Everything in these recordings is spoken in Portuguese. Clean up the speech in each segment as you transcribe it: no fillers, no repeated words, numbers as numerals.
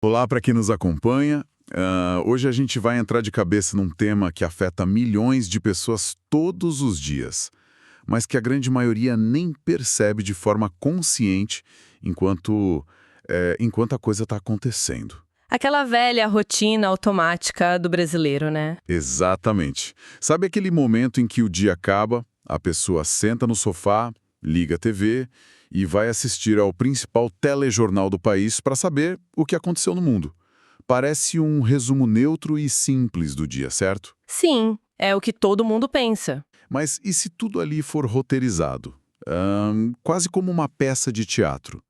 Olá para quem nos acompanha. Hoje a gente vai entrar de cabeça num tema que afeta milhões de pessoas todos os dias, mas que a grande maioria nem percebe de forma consciente enquanto a coisa está acontecendo. Aquela velha rotina automática do brasileiro, né? Exatamente. Sabe aquele momento em que o dia acaba, a pessoa senta no sofá, liga a TV e vai assistir ao principal telejornal do país para saber o que aconteceu no mundo. Parece um resumo neutro e simples do dia, certo? Sim, é o que todo mundo pensa. Mas e se tudo ali for roteirizado? Quase como uma peça de teatro.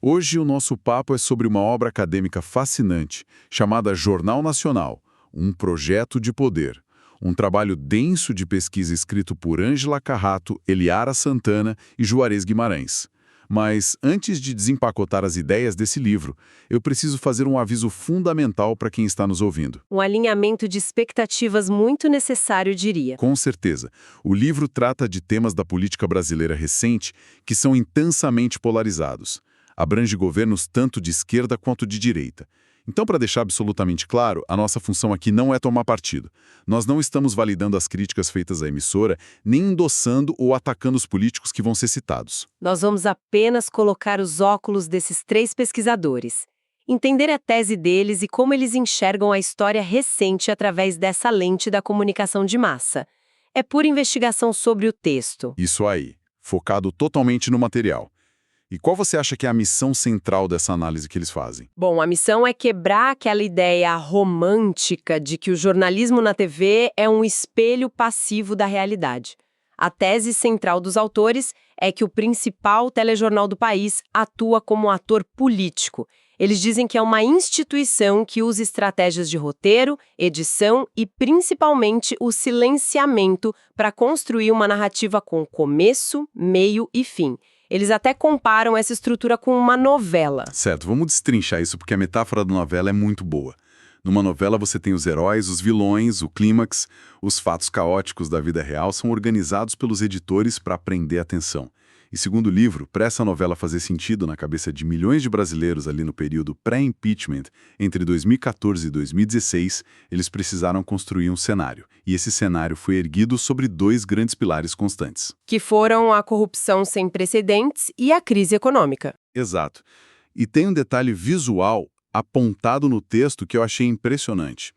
Hoje o nosso papo é sobre uma obra acadêmica fascinante, chamada Jornal Nacional, um projeto de poder. Um trabalho denso de pesquisa escrito por Ângela Carrato, Eliara Santana e Juarez Guimarães. Mas, antes de desempacotar as ideias desse livro, eu preciso fazer um aviso fundamental para quem está nos ouvindo. Um alinhamento de expectativas muito necessário, diria. Com certeza, o livro trata de temas da política brasileira recente que são intensamente polarizados. Abrange governos tanto de esquerda quanto de direita. Então, para deixar absolutamente claro, a nossa função aqui não é tomar partido. Nós não estamos validando as críticas feitas à emissora, nem endossando ou atacando os políticos que vão ser citados. Nós vamos apenas colocar os óculos desses três pesquisadores, entender a tese deles e como eles enxergam a história recente através dessa lente da comunicação de massa. É pura investigação sobre o texto. Isso aí, focado totalmente no material. E qual você acha que é a missão central dessa análise que eles fazem? Bom, a missão é quebrar aquela ideia romântica de que o jornalismo na TV é um espelho passivo da realidade. A tese central dos autores é que o principal telejornal do país atua como ator político. Eles dizem que é uma instituição que usa estratégias de roteiro, edição e, principalmente, o silenciamento para construir uma narrativa com começo, meio e fim. Eles até comparam essa estrutura com uma novela. Certo, vamos destrinchar isso porque a metáfora da novela é muito boa. Numa novela você tem os heróis, os vilões, o clímax, os fatos caóticos da vida real são organizados pelos editores para prender a atenção. E segundo o livro, para essa novela fazer sentido na cabeça de milhões de brasileiros ali no período pré-impeachment, entre 2014 e 2016, eles precisaram construir um cenário. E esse cenário foi erguido sobre dois grandes pilares constantes. Que foram a corrupção sem precedentes e a crise econômica. Exato. E tem um detalhe visual apontado no texto que eu achei impressionante.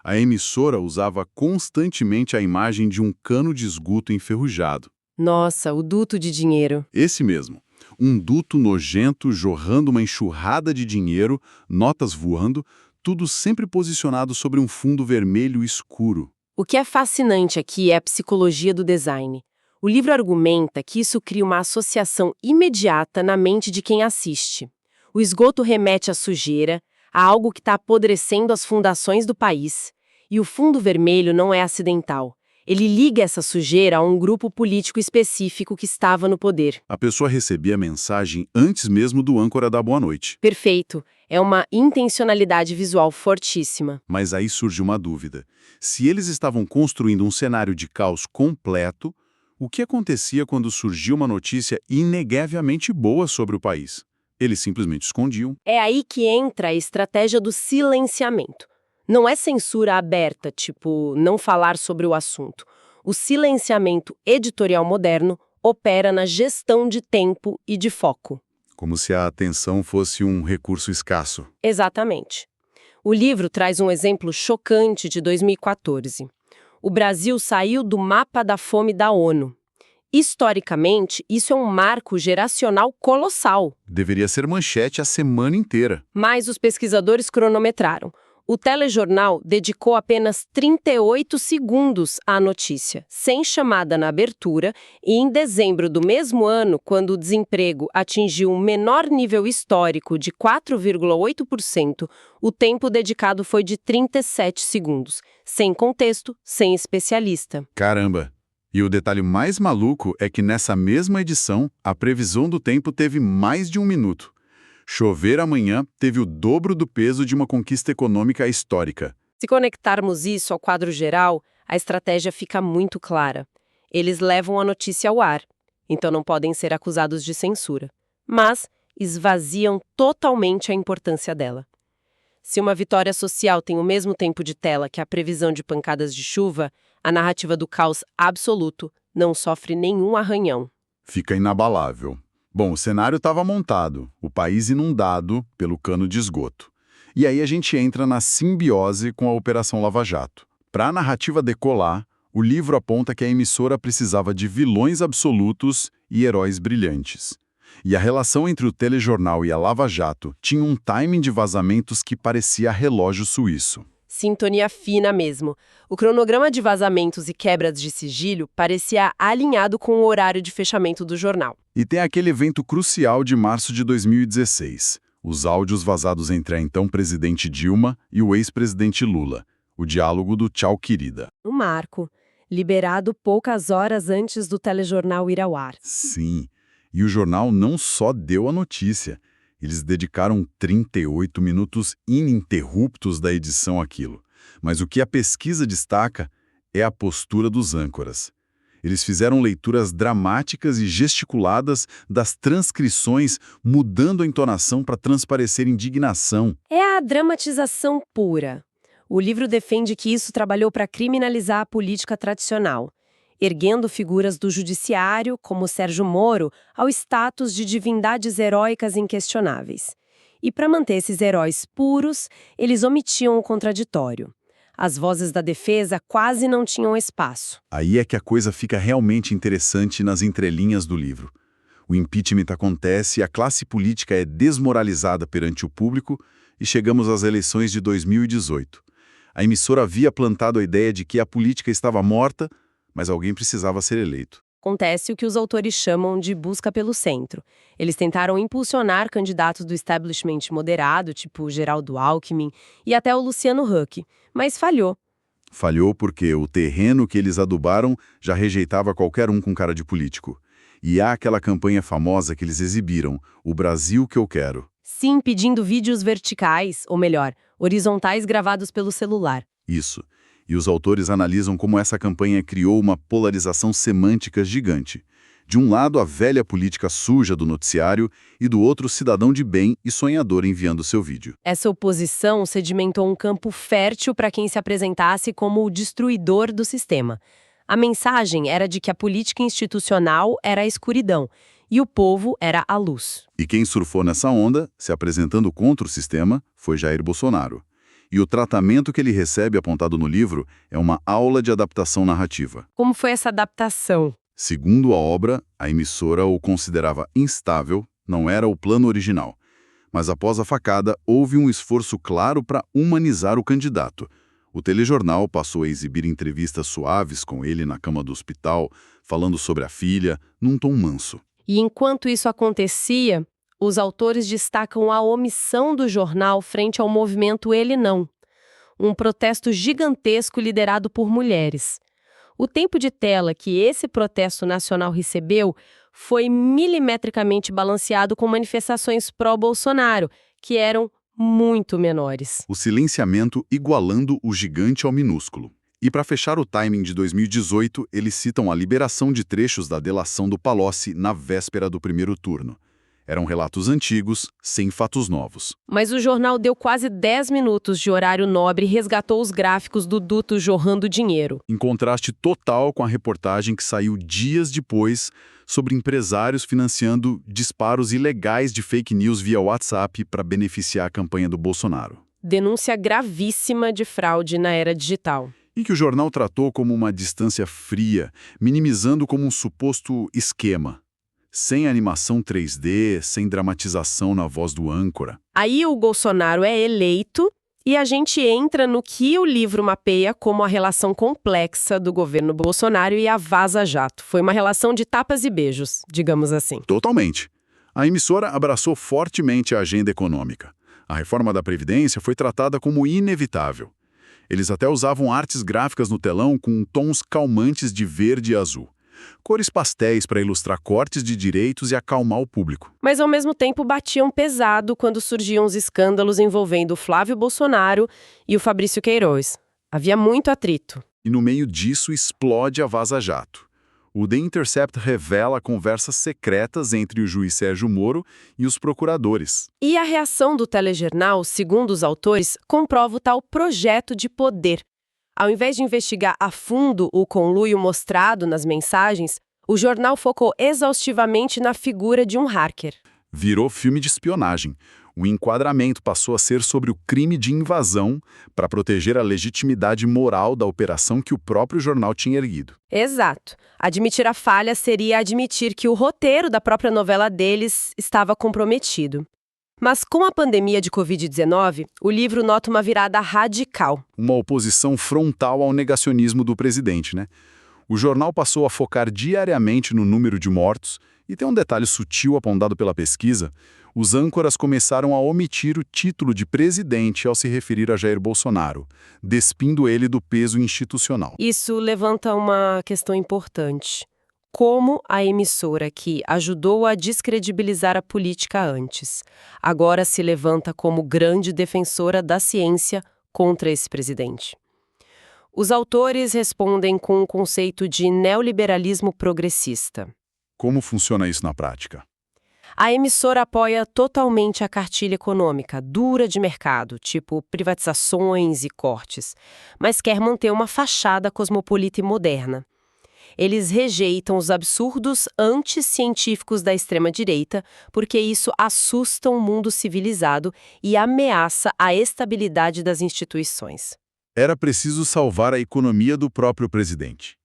A emissora usava constantemente a imagem de um cano de esgoto enferrujado. Nossa, o duto de dinheiro. Esse mesmo. Um duto nojento jorrando uma enxurrada de dinheiro, notas voando, tudo sempre posicionado sobre um fundo vermelho escuro. O que é fascinante aqui é a psicologia do design. O livro argumenta que isso cria uma associação imediata na mente de quem assiste. O esgoto remete à sujeira, a algo que está apodrecendo as fundações do país. E o fundo vermelho não é acidental. Ele liga essa sujeira a um grupo político específico que estava no poder. A pessoa recebia a mensagem antes mesmo do âncora dar boa noite. Perfeito. É uma intencionalidade visual fortíssima. Mas aí surge uma dúvida. Se eles estavam construindo um cenário de caos completo, o que acontecia quando surgiu uma notícia inegavelmente boa sobre o país? Eles simplesmente escondiam. É aí que entra a estratégia do silenciamento. Não é censura aberta, tipo, não falar sobre o assunto. O silenciamento editorial moderno opera na gestão de tempo e de foco. Como se a atenção fosse um recurso escasso. Exatamente. O livro traz um exemplo chocante de 2014. O Brasil saiu do mapa da fome da ONU. Historicamente, isso é um marco geracional colossal. Deveria ser manchete a semana inteira. Mas os pesquisadores cronometraram. O telejornal dedicou apenas 38 segundos à notícia, sem chamada na abertura, e em dezembro do mesmo ano, quando o desemprego atingiu um menor nível histórico de 4,8%, o tempo dedicado foi de 37 segundos, sem contexto, sem especialista. Caramba! E o detalhe mais maluco é que nessa mesma edição, a previsão do tempo teve mais de 1 minuto. Chover amanhã teve o dobro do peso de uma conquista econômica histórica. Se conectarmos isso ao quadro geral, a estratégia fica muito clara. Eles levam a notícia ao ar, então não podem ser acusados de censura. Mas esvaziam totalmente a importância dela. Se uma vitória social tem o mesmo tempo de tela que a previsão de pancadas de chuva, a narrativa do caos absoluto não sofre nenhum arranhão. Fica inabalável. Bom, o cenário estava montado, o país inundado pelo cano de esgoto. E aí a gente entra na simbiose com a Operação Lava Jato. Para a narrativa decolar, o livro aponta que a emissora precisava de vilões absolutos e heróis brilhantes. E a relação entre o telejornal e a Lava Jato tinha um timing de vazamentos que parecia relógio suíço. Sintonia fina mesmo. O cronograma de vazamentos e quebras de sigilo parecia alinhado com o horário de fechamento do jornal. E tem aquele evento crucial de março de 2016, os áudios vazados entre a então presidente Dilma e o ex-presidente Lula, o diálogo do Tchau Querida. Um marco, liberado poucas horas antes do telejornal ir ao ar. Sim, e o jornal não só deu a notícia, eles dedicaram 38 minutos ininterruptos da edição àquilo. Mas o que a pesquisa destaca é a postura dos âncoras. Eles fizeram leituras dramáticas e gesticuladas das transcrições, mudando a entonação para transparecer indignação. É a dramatização pura. O livro defende que isso trabalhou para criminalizar a política tradicional, erguendo figuras do judiciário, como Sérgio Moro, ao status de divindades heróicas inquestionáveis. E para manter esses heróis puros, eles omitiam o contraditório. As vozes da defesa quase não tinham espaço. Aí é que a coisa fica realmente interessante nas entrelinhas do livro. O impeachment acontece e a classe política é desmoralizada perante o público e chegamos às eleições de 2018. A emissora havia plantado a ideia de que a política estava morta, mas alguém precisava ser eleito. Acontece o que os autores chamam de busca pelo centro. Eles tentaram impulsionar candidatos do establishment moderado, tipo Geraldo Alckmin, e até o Luciano Huck, mas falhou. Falhou porque o terreno que eles adubaram já rejeitava qualquer um com cara de político. E há aquela campanha famosa que eles exibiram, O Brasil que eu quero. Sim, pedindo vídeos verticais, ou melhor, horizontais gravados pelo celular. Isso. E os autores analisam como essa campanha criou uma polarização semântica gigante. De um lado, a velha política suja do noticiário e do outro, o cidadão de bem e sonhador enviando seu vídeo. Essa oposição sedimentou um campo fértil para quem se apresentasse como o destruidor do sistema. A mensagem era de que a política institucional era a escuridão e o povo era a luz. E quem surfou nessa onda, se apresentando contra o sistema, foi Jair Bolsonaro. E o tratamento que ele recebe apontado no livro é uma aula de adaptação narrativa. Como foi essa adaptação? Segundo a obra, a emissora o considerava instável, não era o plano original. Mas após a facada, houve um esforço claro para humanizar o candidato. O telejornal passou a exibir entrevistas suaves com ele na cama do hospital, falando sobre a filha, num tom manso. E enquanto isso acontecia, os autores destacam a omissão do jornal frente ao movimento Ele Não, um protesto gigantesco liderado por mulheres. O tempo de tela que esse protesto nacional recebeu foi milimetricamente balanceado com manifestações pró-Bolsonaro, que eram muito menores. O silenciamento igualando o gigante ao minúsculo. E para fechar o timing de 2018, eles citam a liberação de trechos da delação do Palocci na véspera do primeiro turno. Eram relatos antigos, sem fatos novos. Mas o jornal deu quase 10 minutos de horário nobre e resgatou os gráficos do duto jorrando dinheiro. Em contraste total com a reportagem que saiu dias depois sobre empresários financiando disparos ilegais de fake news via WhatsApp para beneficiar a campanha do Bolsonaro. Denúncia gravíssima de fraude na era digital. E que o jornal tratou como uma distância fria, minimizando como um suposto esquema. Sem animação 3D, sem dramatização na voz do âncora. Aí o Bolsonaro é eleito e a gente entra no que o livro mapeia como a relação complexa do governo Bolsonaro e a Vaza Jato. Foi uma relação de tapas e beijos, digamos assim. Totalmente. A emissora abraçou fortemente a agenda econômica. A reforma da Previdência foi tratada como inevitável. Eles até usavam artes gráficas no telão com tons calmantes de verde e azul. Cores pastéis para ilustrar cortes de direitos e acalmar o público. Mas ao mesmo tempo batiam pesado quando surgiam os escândalos envolvendo o Flávio Bolsonaro e o Fabrício Queiroz. Havia muito atrito. E no meio disso explode a Vaza Jato. O The Intercept revela conversas secretas entre o juiz Sérgio Moro e os procuradores. E a reação do telejornal, segundo os autores, comprova o tal projeto de poder. Ao invés de investigar a fundo o conluio mostrado nas mensagens, o jornal focou exaustivamente na figura de um hacker. Virou filme de espionagem. O enquadramento passou a ser sobre o crime de invasão para proteger a legitimidade moral da operação que o próprio jornal tinha erguido. Exato. Admitir a falha seria admitir que o roteiro da própria novela deles estava comprometido. Mas com a pandemia de Covid-19, o livro nota uma virada radical. Uma oposição frontal ao negacionismo do presidente, né? O jornal passou a focar diariamente no número de mortos, e tem um detalhe sutil apontado pela pesquisa: os âncoras começaram a omitir o título de presidente ao se referir a Jair Bolsonaro, despindo ele do peso institucional. Isso levanta uma questão importante. Como a emissora que ajudou a descredibilizar a política antes, agora se levanta como grande defensora da ciência contra esse presidente? Os autores respondem com o conceito de neoliberalismo progressista. Como funciona isso na prática? A emissora apoia totalmente a cartilha econômica, dura de mercado, tipo privatizações e cortes, mas quer manter uma fachada cosmopolita e moderna. Eles rejeitam os absurdos anticientíficos da extrema-direita, porque isso assusta o mundo civilizado e ameaça a estabilidade das instituições. Era preciso salvar a economia do próprio presidente.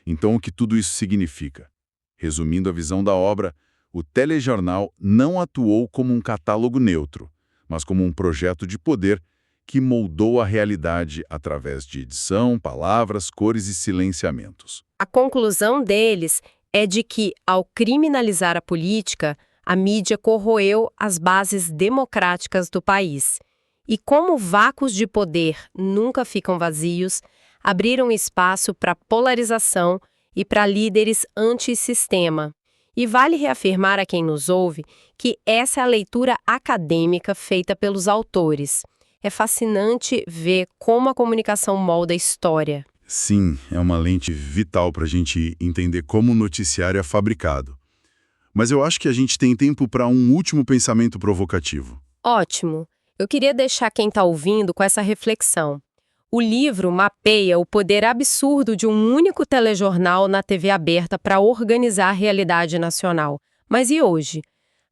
Então, o que tudo isso significa? Resumindo a visão da obra, o telejornal não atuou como um catálogo neutro, mas como um projeto de poder que moldou a realidade através de edição, palavras, cores e silenciamentos. A conclusão deles é de que, ao criminalizar a política, a mídia corroeu as bases democráticas do país. E como vácuos de poder nunca ficam vazios, abriram espaço para polarização e para líderes antissistema. E vale reafirmar a quem nos ouve que essa é a leitura acadêmica feita pelos autores. É fascinante ver como a comunicação molda a história. Sim, é uma lente vital para a gente entender como o noticiário é fabricado. Mas eu acho que a gente tem tempo para um último pensamento provocativo. Ótimo! Eu queria deixar quem está ouvindo com essa reflexão. O livro mapeia o poder absurdo de um único telejornal na TV aberta para organizar a realidade nacional. Mas e hoje?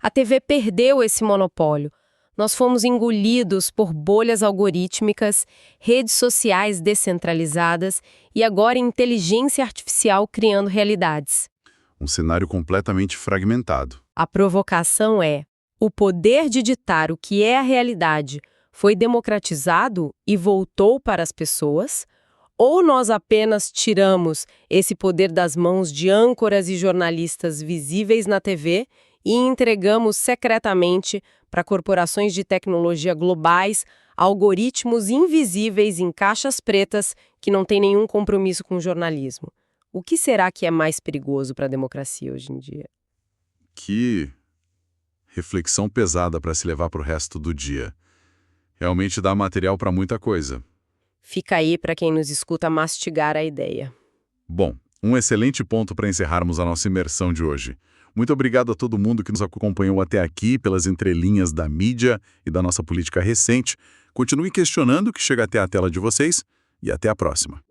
A TV perdeu esse monopólio. Nós fomos engolidos por bolhas algorítmicas, redes sociais descentralizadas e agora inteligência artificial criando realidades. Um cenário completamente fragmentado. A provocação é: o poder de ditar o que é a realidade foi democratizado e voltou para as pessoas? Ou nós apenas tiramos esse poder das mãos de âncoras e jornalistas visíveis na TV e entregamos secretamente para corporações de tecnologia globais algoritmos invisíveis em caixas pretas que não têm nenhum compromisso com o jornalismo? O que será que é mais perigoso para a democracia hoje em dia? Que reflexão pesada para se levar para o resto do dia. Realmente dá material para muita coisa. Fica aí para quem nos escuta mastigar a ideia. Bom, um excelente ponto para encerrarmos a nossa imersão de hoje. Muito obrigado a todo mundo que nos acompanhou até aqui pelas entrelinhas da mídia e da nossa política recente. Continue questionando o que chega até a tela de vocês e até a próxima.